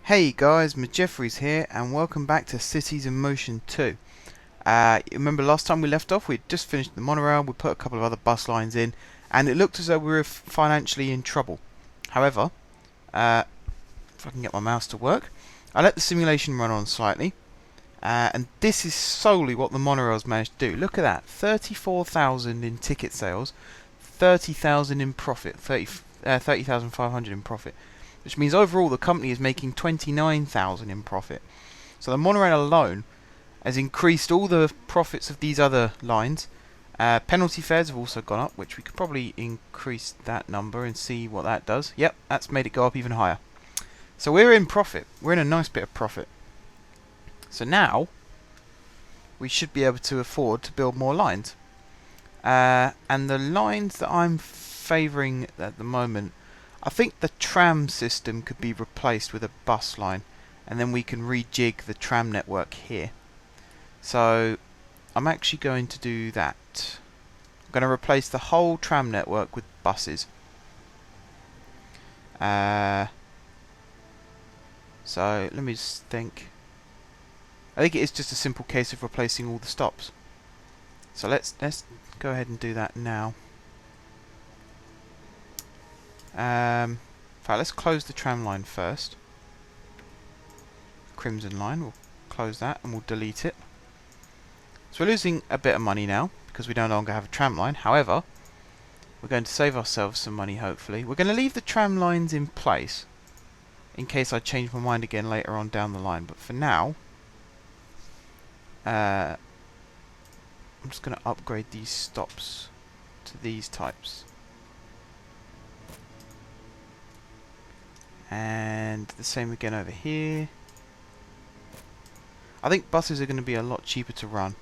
Hey guys, Jeffries here, and welcome back to Cities in Motion 2. Remember last time we left off, we'd just finished the monorail, we put a couple of other bus lines in, and it looked as though we were financially in trouble. However, if I can get my mouse to work, I let the simulation run on slightly, and this is solely what the monorail's managed to do. Look at that, 34,000 in ticket sales, 30,000 in profit, 30,500 in profit. Which means overall the company is making 29,000 in profit. So the monorail alone has increased all the profits of these other lines. Penalty fares have also gone up, which we could probably increase that number and see what that does. Yep, that's made it go up even higher. So we're in profit. We're in a nice bit of profit. So now we should be able to afford to build more lines. And the lines that I'm favouring at the moment, I think the tram system could be replaced with a bus line, and then we can rejig the tram network here. So I'm actually going to do that. I'm going to replace the whole tram network with buses. So let me just think. I think it is just a simple case of replacing all the stops. So let's go ahead and do that now. In fact, let's close the tram line first. Crimson line, we'll close that and we'll delete it. So we're losing a bit of money now because we no longer have a tram line. However, we're going to save ourselves some money, hopefully. We're going to leave the tram lines in place in case I change my mind again later on down the line. But for now, I'm just going to upgrade these stops to these types. And the same again over here. I think buses are going to be a lot cheaper to run.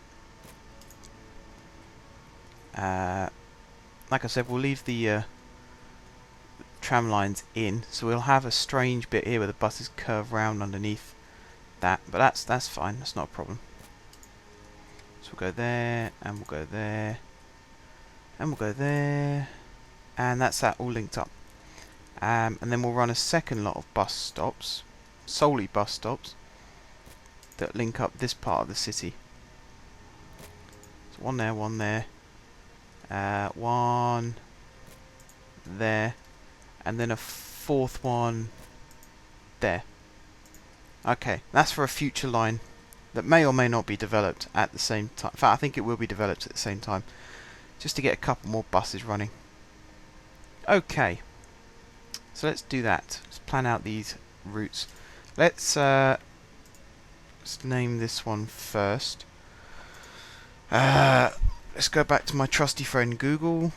Like I said, we'll leave the tram lines in, so we'll have a strange bit here where the buses curve round underneath that, but that's fine, that's not a problem. So we'll go there, and we'll go there, and we'll go there, and that's that all linked up. And then we'll run a second lot of bus stops, solely bus stops, that link up this part of the city. So one there, one there, one there, and then a fourth one there. Okay, that's for a future line that may or may not be developed at the same time. In fact, I think it will be developed at the same time, just to get a couple more buses running. Okay. So let's do that. Let's plan out these routes. Let's name this one first. Let's go back to my trusty friend Google.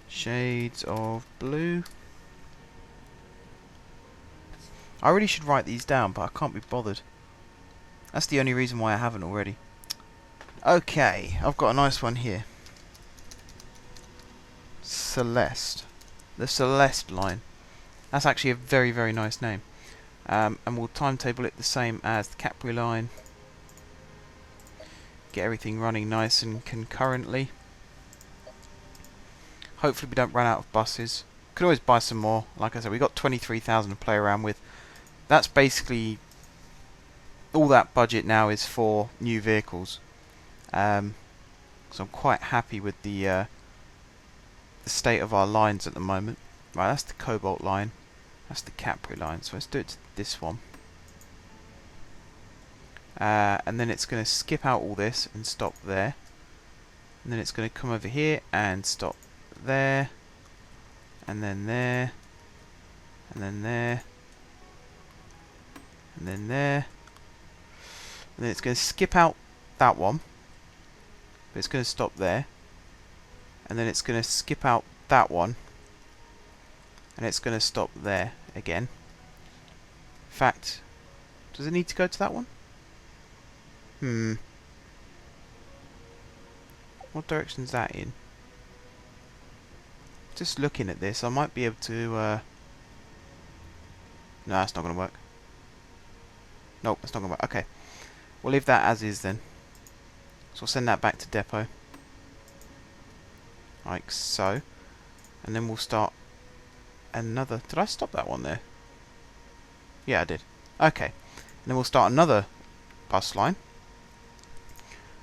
Shades of blue. I really should write these down, but I can't be bothered. That's the only reason why I haven't already. Okay, I've got a nice one here. Celeste. The Celeste line. That's actually a very, very nice name. And we'll timetable it the same as the Capri line. Get everything running nice and concurrently. Hopefully we don't run out of buses. Could always buy some more. Like I said, we've got 23,000 to play around with. That's basically all that budget now is for new vehicles. So I'm quite happy with the state of our lines at the moment. Right, that's the Cobalt line. That's the Capri line. So let's do it to this one. And then it's going to skip out all this and stop there. And then it's going to come over here and stop there. And then there. And then there. And then there. And then it's going to skip out that one. But it's going to stop there. And then it's going to skip out that one, and it's going to stop there again. In fact, does it need to go to that one? What direction's that in? Just looking at this, I might be able to no, that's not going to work. Nope, that's not going to work. Okay, we'll leave that as is then. So I'll send that back to depot. Like so. And then we'll start another... Did I stop that one there? Yeah, I did. Okay. And then we'll start another bus line.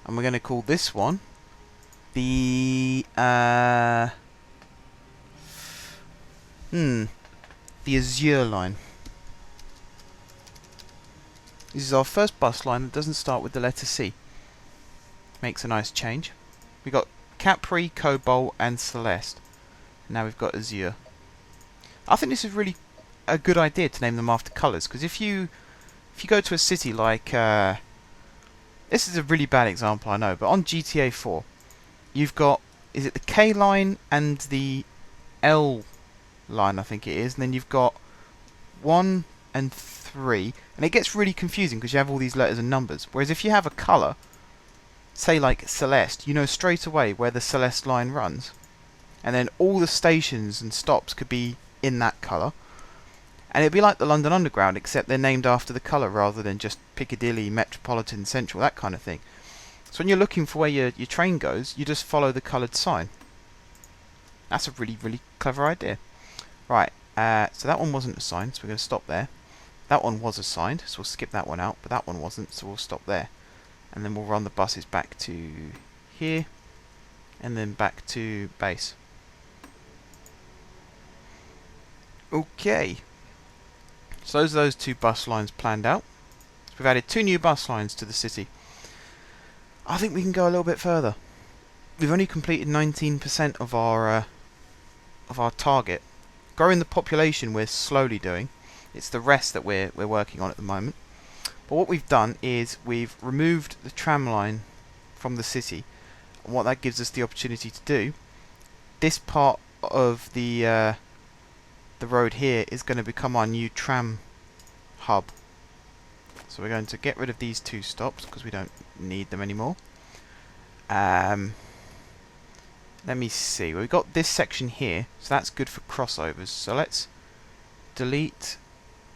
And we're going to call this one the the Azure line. This is our first bus line that doesn't start with the letter C. Makes a nice change. We've got Capri, Cobalt and Celeste. Now we've got Azure. I think this is really a good idea to name them after colours, because if you go to a city like this is a really bad example, I know, but on GTA 4 you've got, is it the K line and the L line, I think it is, and then you've got 1 and 3, and it gets really confusing because you have all these letters and numbers. Whereas if you have a colour, say like Celeste, you know straight away where the Celeste line runs, and then all the stations and stops could be in that colour. And it'd be like the London Underground, except they're named after the colour rather than just Piccadilly, Metropolitan, Central, that kind of thing. So when you're looking for where your train goes, you just follow the coloured sign. That's a really, really clever idea. Right, so that one wasn't assigned, so we're going to stop there. That one was assigned, so we'll skip that one out, but that one wasn't, so we'll stop there. And then we'll run the buses back to here, and then back to base. Okay. So those two bus lines planned out. So we've added 2 new bus lines to the city. I think we can go a little bit further. We've only completed 19% of our target. Growing the population we're slowly doing. It's the rest that we're working on at the moment. But what we've done is we've removed the tram line from the city. And what that gives us the opportunity to do, this part of the road here is going to become our new tram hub. So we're going to get rid of these 2 stops because we don't need them anymore. Let me see. We've got this section here, so that's good for crossovers. So let's delete.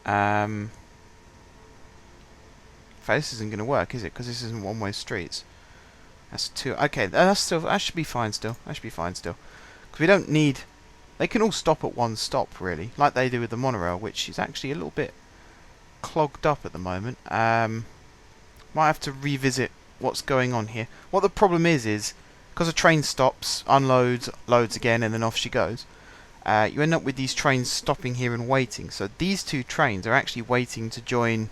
In fact, this isn't going to work, is it? Because this isn't one-way streets. That's 2. Okay, that should be fine still. That should be fine still. Because we don't need. They can all stop at one stop, really, like they do with the monorail, which is actually a little bit clogged up at the moment. Might have to revisit what's going on here. What the problem is because a train stops, unloads, loads again, and then off she goes, you end up with these trains stopping here and waiting. So these 2 trains are actually waiting to join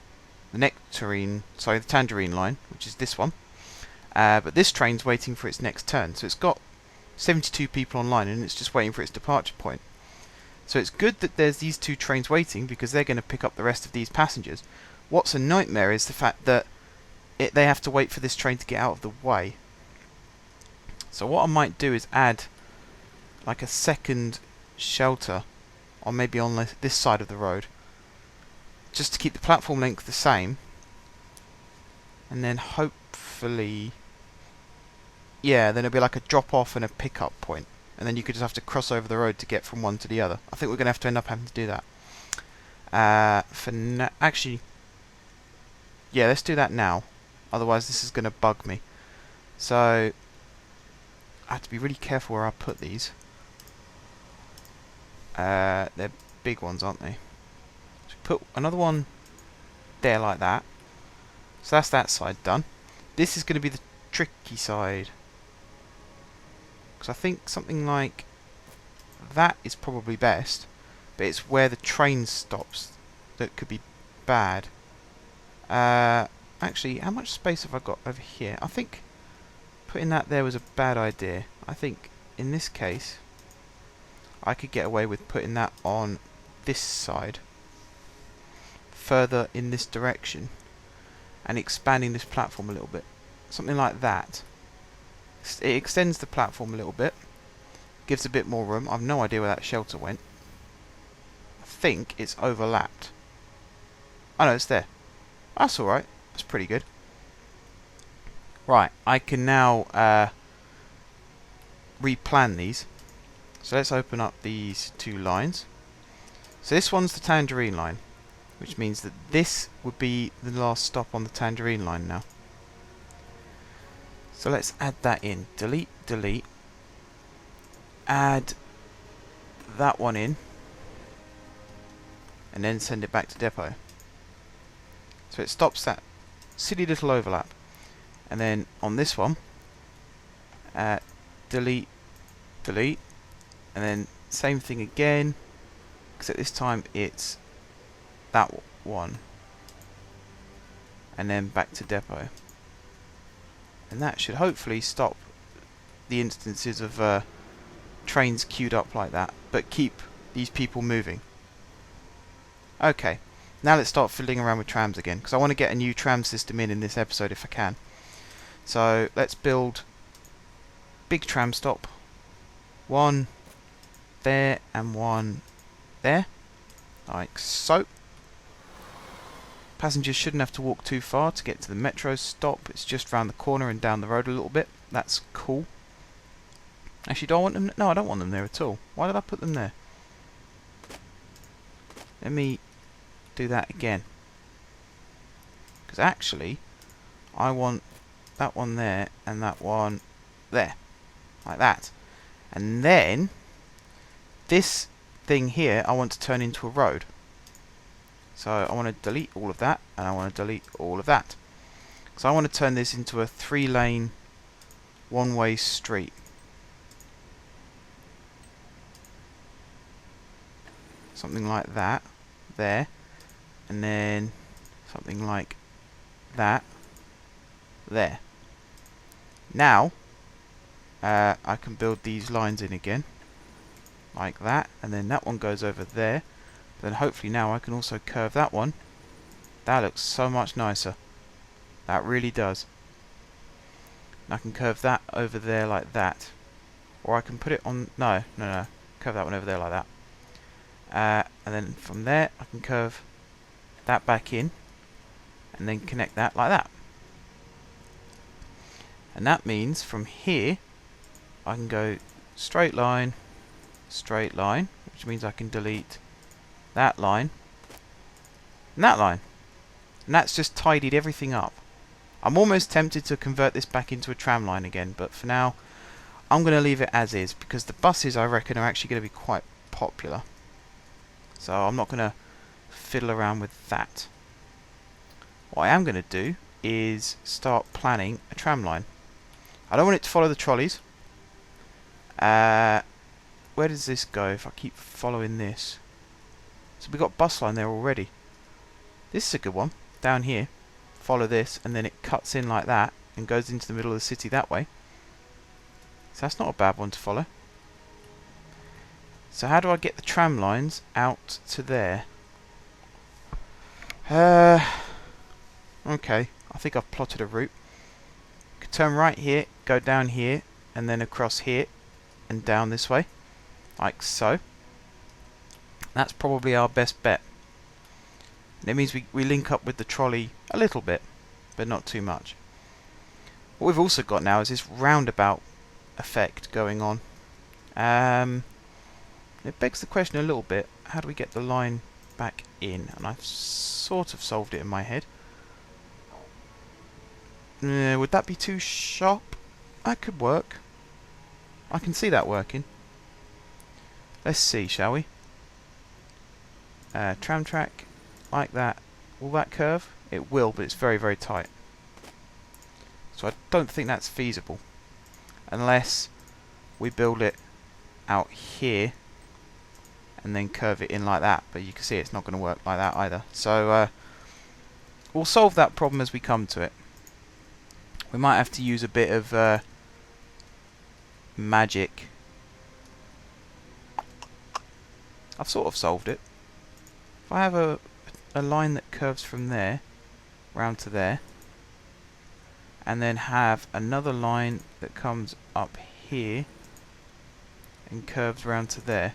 the Tangerine line, which is this one. But this train's waiting for its next turn. So it's got 72 people online and it's just waiting for its departure point. So it's good that there's these 2 trains waiting because they're going to pick up the rest of these passengers. What's a nightmare is the fact that they have to wait for this train to get out of the way. So what I might do is add like a second shelter, or maybe on this side of the road, just to keep the platform length the same, and then hopefully, yeah, then it'll be like a drop off and a pick up point, and then you could just have to cross over the road to get from one to the other. I think we're going to have to end up having to do that. Actually, yeah, let's do that now. Otherwise, this is going to bug me. So I have to be really careful where I put these. They're big ones, aren't they? So put another one there like that. So that's that side done. This is going to be the tricky side, because I think something like that is probably best, but it's where the train stops that could be bad. Actually, how much space have I got over here? I think putting that there was a bad idea. I think in this case I could get away with putting that on this side, further in this direction, and expanding this platform a little bit. Something like that. It extends the platform a little bit, gives a bit more room. I've no idea where that shelter went. I think it's overlapped. Oh no, it's there. That's alright. That's pretty good. Right, I can now replan these. So let's open up these 2 lines. So this one's the Tangerine line, which means that this would be the last stop on the Tangerine line now. So let's add that in. Delete, delete. Add that one in. And then send it back to depot. So it stops that silly little overlap. And then on this one, delete, delete, and then same thing again, except this time it's that one, and then back to depot. And that should hopefully stop the instances of trains queued up like that, but keep these people moving. Okay, now let's start fiddling around with trams again, because I want to get a new tram system in this episode if I can. So let's build big tram stop, one there and one there, like so. Passengers shouldn't have to walk too far to get to the metro stop. It's just round the corner and down the road a little bit. That's cool. Actually, do I want them? No, I don't want them there at all. Why did I put them there? Let me do that again. Because actually, I want that one there and that one there. Like that. And then, this thing here I want to turn into a road. So I want to delete all of that, and I want to delete all of that. So I want to turn this into a 3-lane, one-way street. Something like that, there. And then something like that, there. Now, I can build these lines in again, like that, and then that one goes over there. Then hopefully now I can also curve that one. That looks so much nicer. That really does. And I can curve that over there like that. Or I can put it on... No. Curve that one over there like that. And then from there I can curve that back in. And then connect that like that. And that means from here I can go straight line, which means I can delete that line, and that line. And that's just tidied everything up. I'm almost tempted to convert this back into a tram line again, but for now, I'm going to leave it as is, because the buses, I reckon, are actually going to be quite popular. So I'm not going to fiddle around with that. What I am going to do is start planning a tram line. I don't want it to follow the trolleys. Where does this go if I keep following this? So we've got bus line there already. This is a good one. Down here, follow this, and then it cuts in like that and goes into the middle of the city that way. So that's not a bad one to follow. So how do I get the tram lines out to there? Okay, I think I've plotted a route. Could turn right here, go down here, and then across here and down this way, like so. That's probably our best bet. It means we link up with the trolley a little bit, but not too much. What we've also got now is this roundabout effect going on. It begs the question a little bit, how do we get the line back in? And I've sort of solved it in my head. Would that be too sharp? That could work. I can see that working. Let's see, shall we? Tram track, like that. Will that curve? It will, but it's very, very tight. So I don't think that's feasible. Unless we build it out here and then curve it in like that. But you can see it's not going to work like that either. So we'll solve that problem as we come to it. We might have to use a bit of magic. I've sort of solved it. If I have a line that curves from there round to there, and then have another line that comes up here and curves round to there.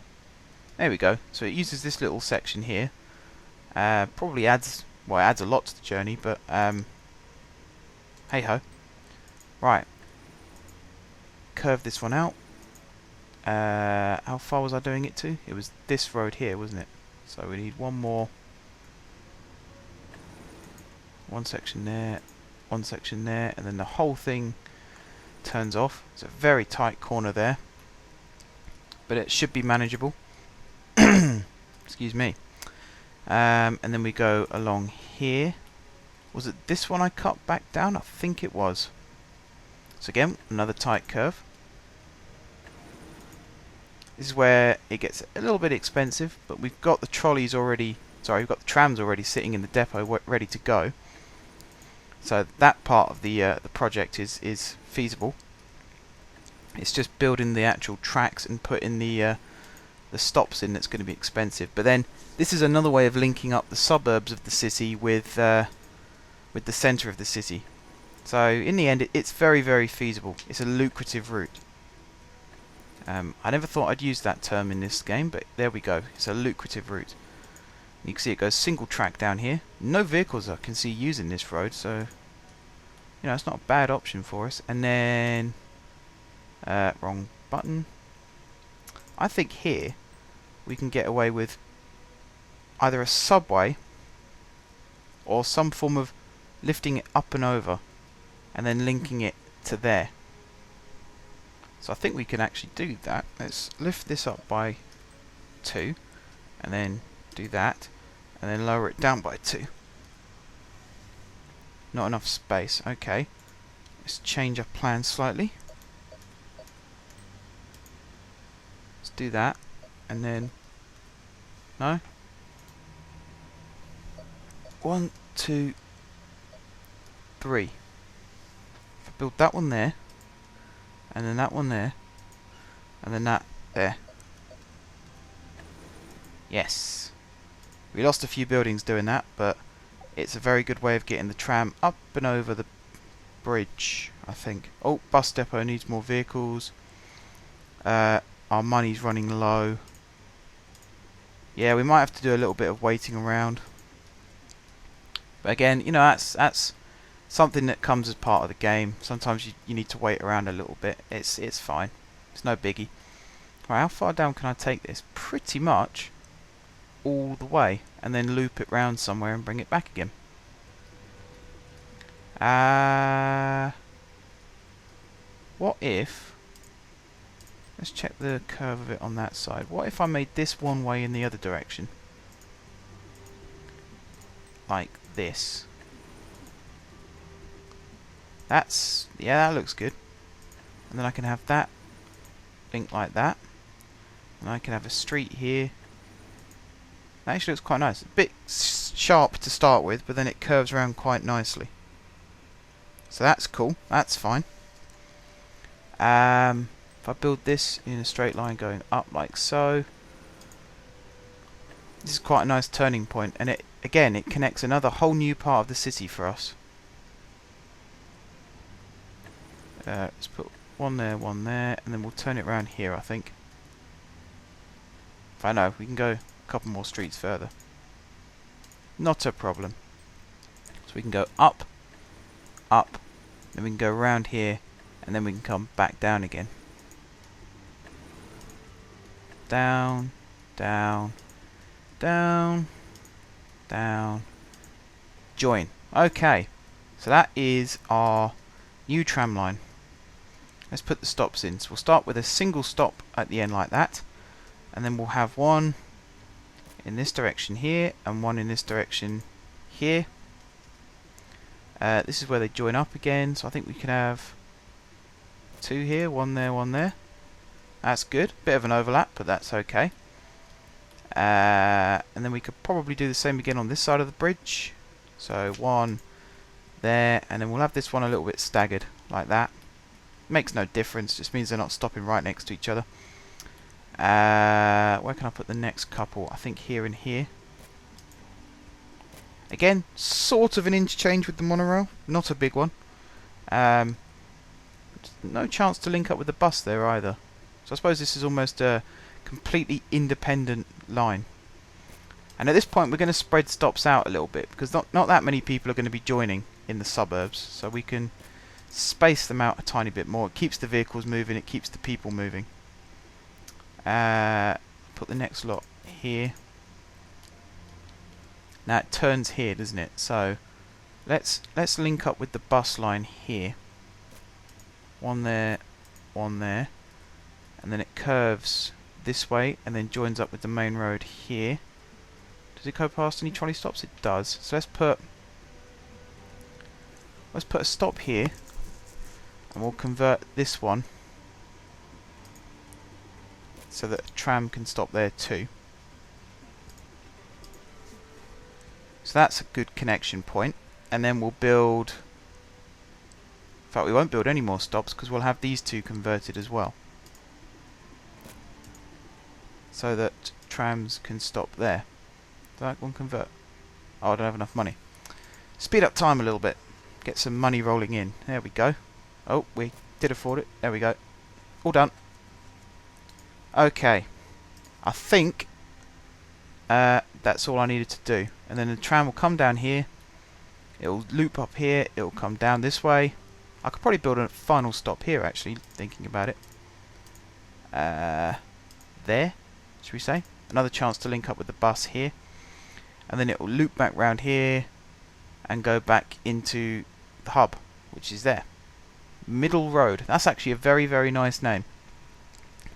There we go. So it uses this little section here. Probably adds, well, it adds a lot to the journey, but hey ho. Right. Curve this one out. How far was I doing it to? It was this road here, wasn't it? So we need one more. One section there, one section there, and then the whole thing turns off. It's a very tight corner there, but it should be manageable. Excuse me. And then we go along here, Was it this one I cut back down? I think it was. So again, another tight curve. This is where it gets a little bit expensive, but we've got the trolleys already, sorry, we've got the trams already sitting in the depot ready to go. So that part of the project is feasible. It's just building the actual tracks and putting the stops in that's going to be expensive. But then this is another way of linking up the suburbs of the city with the centre of the city. So in the end, it's very, very feasible. It's a lucrative route. I never thought I'd use that term in this game, but there we go. It's a lucrative route. You can see it goes single track down here. No vehicles I can see using this road, so you know it's not a bad option for us. And then wrong button. I think here we can get away with either a subway or some form of lifting it up and over and then linking it to there. So I think we can actually do that. Let's lift this up by 2 and then do that and then lower it down by 2. Not enough space. Okay. Let's change our plan slightly. Let's do that and then no. 1, 2, 3. If I build that one there and then that one there and then that there. Yes. We lost a few buildings doing that, but it's a very good way of getting the tram up and over the bridge, I think. Oh, bus depot needs more vehicles. Our money's running low. Yeah, we might have to do a little bit of waiting around. But again, you know, that's something that comes as part of the game. Sometimes you need to wait around a little bit. It's fine. It's no biggie. Right, how far down can I take this? Pretty much all the way, and then loop it round somewhere and bring it back again. What if... Let's check the curve of it on that side. What if I made this one way in the other direction? Like this. That's... yeah, that looks good. And then I can have that link like that. And I can have a street here. That actually looks quite nice. A bit sharp to start with, but then it curves around quite nicely. So that's cool. That's fine. If I build this in a straight line going up like so, this is quite a nice turning point, and it again it connects another whole new part of the city for us. Let's put one there, and then we'll turn it around here, I think. If I know, we can go a couple more streets further. Not a problem. So we can go up, up, then we can go around here, and then we can come back down again. Down, down, down, down, join. Okay, so that is our new tram line. Let's put the stops in. So we'll start with a single stop at the end like that, and then we'll have one in this direction here and one in this direction here. This is where they join up again, so I think we can have 2 here, one there, one there. That's good. Bit of an overlap, but that's okay. And then we could probably do the same again on this side of the bridge. So one there, and then we'll have this one a little bit staggered like that. Makes no difference, just means they're not stopping right next to each other. Where can I put the next couple? I think here and here. Again, sort of an interchange with the monorail, not a big one. No chance to link up with the bus there either. So I suppose this is almost a completely independent line. And at this point we're going to spread stops out a little bit, because not that many people are going to be joining in the suburbs, so we can space them out a tiny bit more. It keeps the vehicles moving, it keeps the people moving. Put the next lot here. Now it turns here, doesn't it? So let's link up with the bus line here. One there, and then it curves this way and then joins up with the main road here. Does it go past any trolley stops? It does. So let's put Let's put a stop here, and we'll convert this one so that a tram can stop there too. So that's a good connection point. And then we'll build... In fact, we won't build any more stops because we'll have these two converted as well, so that trams can stop there. Does that one convert? Oh, I don't have enough money. Speed up time a little bit. Get some money rolling in. There we go. Oh, we did afford it. There we go. All done. Okay. I think that's all I needed to do. And then the tram will come down here. It'll loop up here. It'll come down this way. I could probably build a final stop here, actually, thinking about it. There, should we say? Another chance to link up with the bus here. And then it will loop back round here and go back into the hub, which is there. Middle Road. That's actually a very, very nice name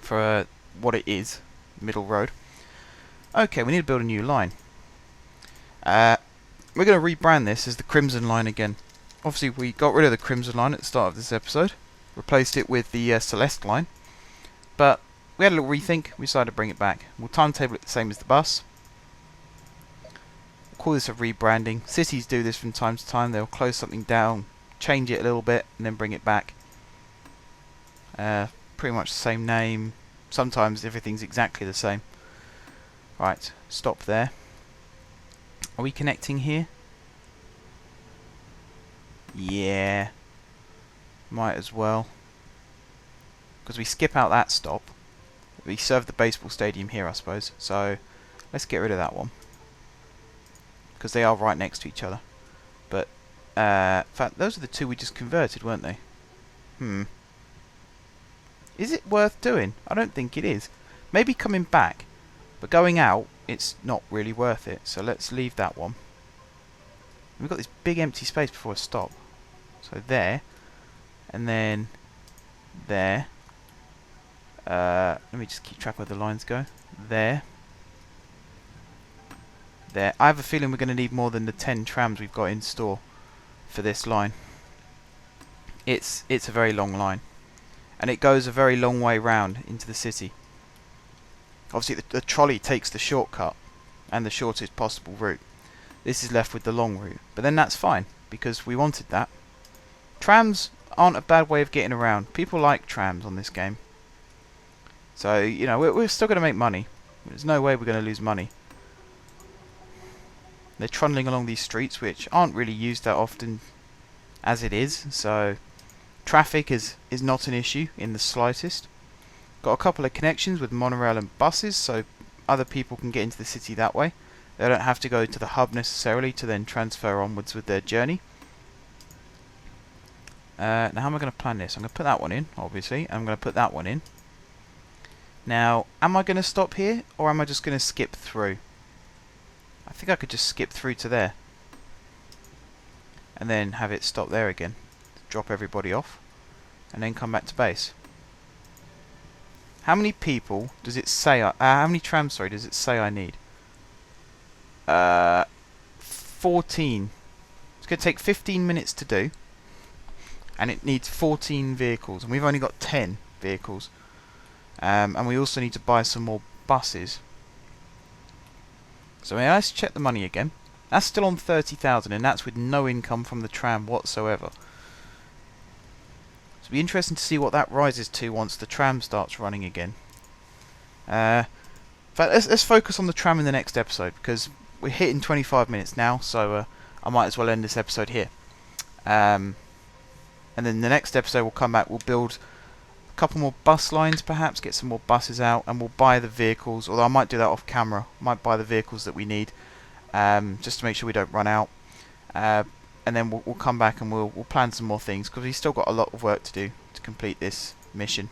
for what it is. Middle Road. Okay, we need to build a new line. We're going to rebrand this as the Crimson Line again. Obviously, we got rid of the Crimson Line at the start of this episode. Replaced it with the Celeste Line. But we had a little rethink. We decided to bring it back. We'll timetable it the same as the bus. We'll call this a rebranding. Cities do this from time to time. They'll close something down, change it a little bit, and then bring it back. Pretty much the same name. Sometimes everything's exactly the same. Right, stop there. Are we connecting here? Yeah. Might as well. Because we skip out that stop. We serve the baseball stadium here, I suppose. So, let's get rid of that one. Because they are right next to each other. But, in fact, those are the two we just converted, weren't they? Is it worth doing? I don't think it is. Maybe coming back. But going out, it's not really worth it. So let's leave that one. We've got this big empty space before a stop. So there. And then there. Let me just keep track of where the lines go. There. There. I have a feeling we're going to need more than the 10 trams we've got in store for this line. It's a very long line. And it goes a very long way round into the city. Obviously the trolley takes the shortcut and the shortest possible route. This is left with the long route. But then that's fine, because we wanted that. Trams aren't a bad way of getting around. People like trams on this game. So, you know, we're still going to make money. There's no way we're going to lose money. They're trundling along these streets, which aren't really used that often as it is. So, traffic is not an issue in the slightest. Got a couple of connections with monorail and buses, so other people can get into the city that way. They don't have to go to the hub necessarily to then transfer onwards with their journey. Now how am I going to plan this? I'm going to put that one in, obviously, and I'm going to put that one in. Now, am I going to stop here, or am I just going to skip through? I think I could just skip through to there. And then have it stop there again. Drop everybody off. And then come back to base. How many people does it say, how many trams, sorry, does it say I need? 14. It's going to take 15 minutes to do. And it needs 14 vehicles. And we've only got 10 vehicles. And we also need to buy some more buses. So let's check the money again. That's still on 30,000, and that's with no income from the tram whatsoever. It'll be interesting to see what that rises to once the tram starts running again. But let's focus on the tram in the next episode, because we're hitting 25 minutes now, so I might as well end this episode here. And then the next episode we'll come back, we'll build a couple more bus lines perhaps, get some more buses out, and we'll buy the vehicles, although I might do that off camera. I might buy the vehicles that we need, just to make sure we don't run out. And then we'll come back and we'll plan some more things, because we've still got a lot of work to do to complete this mission.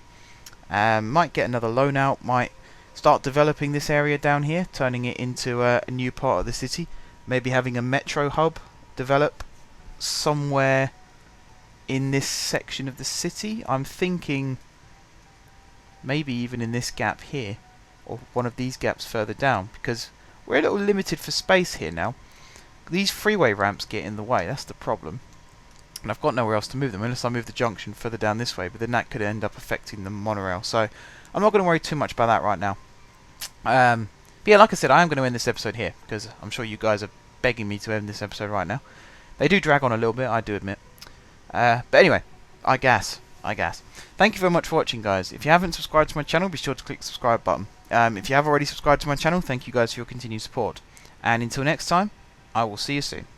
Might get another loan out, might start developing this area down here, turning it into a new part of the city. Maybe having a metro hub develop somewhere in this section of the city. I'm thinking maybe even in this gap here, or one of these gaps further down, because we're a little limited for space here now. These freeway ramps get in the way, that's the problem. and I've got nowhere else to move them unless I move the junction further down this way, but then that could end up affecting the monorail. So I'm not going to worry too much about that right now. But yeah, like I said, I am going to end this episode here because I'm sure you guys are begging me to end this episode right now. They do drag on a little bit, I do admit. But anyway, I gas. Thank you very much for watching, guys. If you haven't subscribed to my channel, be sure to click the subscribe button. If you have already subscribed to my channel, thank you guys for your continued support. And until next time, I will see you soon.